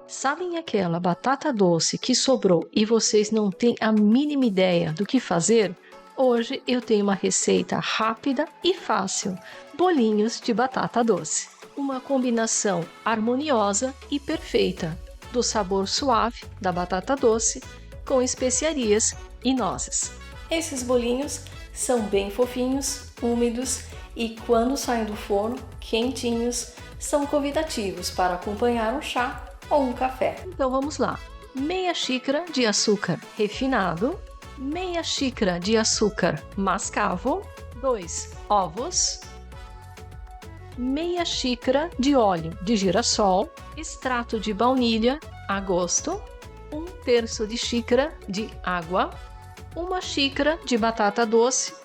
Sabem aquela batata doce que sobrou e vocês não têm a mínima ideia do que fazer? Hoje eu tenho uma receita rápida e fácil: bolinhos de batata doce. Uma combinação harmoniosa e perfeita do sabor suave da batata doce com especiarias e nozes. Esses bolinhos são bem fofinhos, úmidos e, quando saem do forno, quentinhos, são convidativos para acompanhar um chá ou um café. Então vamos lá. Meia xícara de açúcar refinado, meia xícara de açúcar mascavo, 2 ovos, meia xícara de óleo de girassol, extrato de baunilha a gosto, 1/3 de xícara de água, uma xícara de batata doce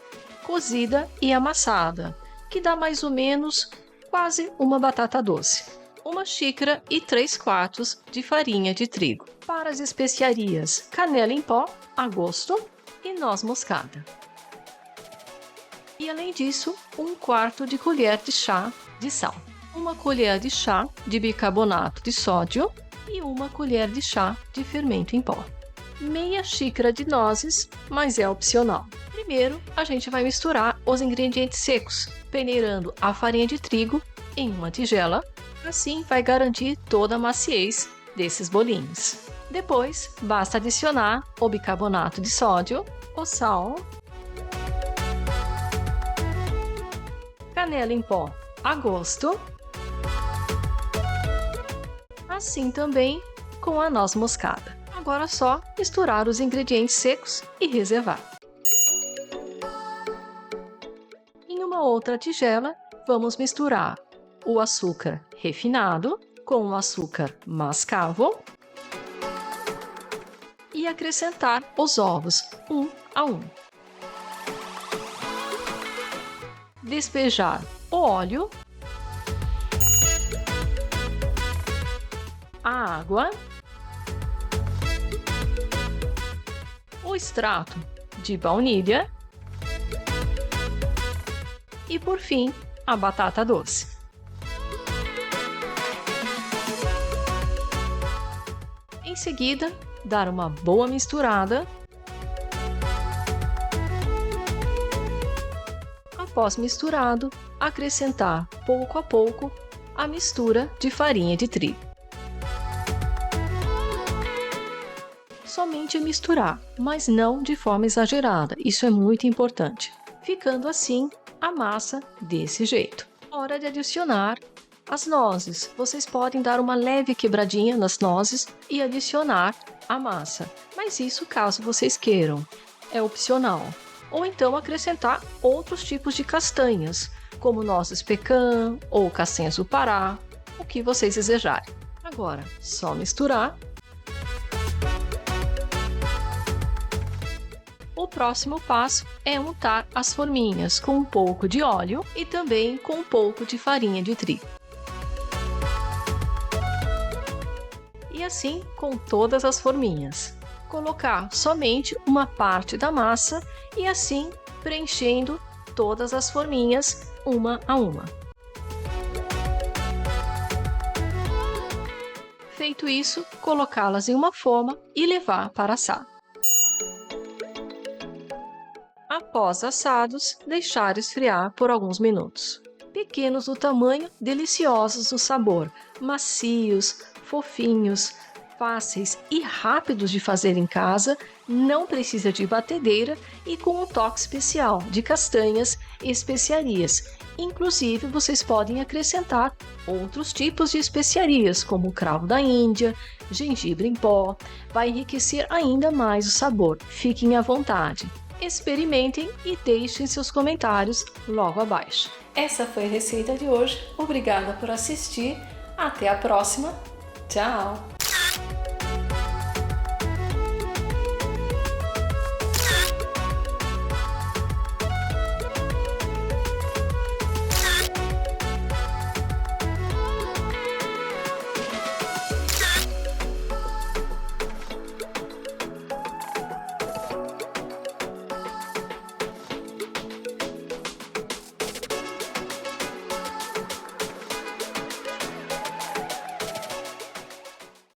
cozida e amassada, que dá mais ou menos quase uma batata doce. Uma xícara e 3/4 de farinha de trigo. Para as especiarias, canela em pó a gosto e noz moscada. E além disso, 1/4 de colher de chá de sal, uma colher de chá de bicarbonato de sódio e uma colher de chá de fermento em pó. Meia xícara de nozes, mas é opcional. Primeiro, a gente vai misturar os ingredientes secos, peneirando a farinha de trigo em uma tigela. Assim vai garantir toda a maciez desses bolinhos. Depois, basta adicionar o bicarbonato de sódio, o sal, canela em pó a gosto, assim também com a noz moscada. Agora é só misturar os ingredientes secos e reservar. Em uma outra tigela, vamos misturar o açúcar refinado com o açúcar mascavo e acrescentar os ovos, 1 a 1. Despejar o óleo, a água, o extrato de baunilha e, por fim, a batata doce. Em seguida, dar uma boa misturada. Após misturado, acrescentar pouco a pouco a mistura de farinha de trigo. Somente misturar, mas não de forma exagerada, isso é muito importante. Ficando assim a massa desse jeito. Hora de adicionar as nozes. Vocês podem dar uma leve quebradinha nas nozes e adicionar a massa, mas isso caso vocês queiram, é opcional. Ou então acrescentar outros tipos de castanhas, como nozes pecan ou castanhas do Pará, o que vocês desejarem. Agora, só misturar. O próximo passo é untar as forminhas com um pouco de óleo e também com um pouco de farinha de trigo. E assim com todas as forminhas. Colocar somente uma parte da massa e assim preenchendo todas as forminhas uma a uma. Feito isso, colocá-las em uma forma e levar para assar. Após assados, deixar esfriar por alguns minutos. Pequenos no tamanho, deliciosos no sabor, macios, fofinhos, fáceis e rápidos de fazer em casa, não precisa de batedeira e com um toque especial de castanhas e especiarias. Inclusive, vocês podem acrescentar outros tipos de especiarias, como o cravo da Índia, gengibre em pó, vai enriquecer ainda mais o sabor. Fiquem à vontade. Experimentem e deixem seus comentários logo abaixo. Essa foi a receita de hoje. Obrigada por assistir. Até a próxima. Tchau!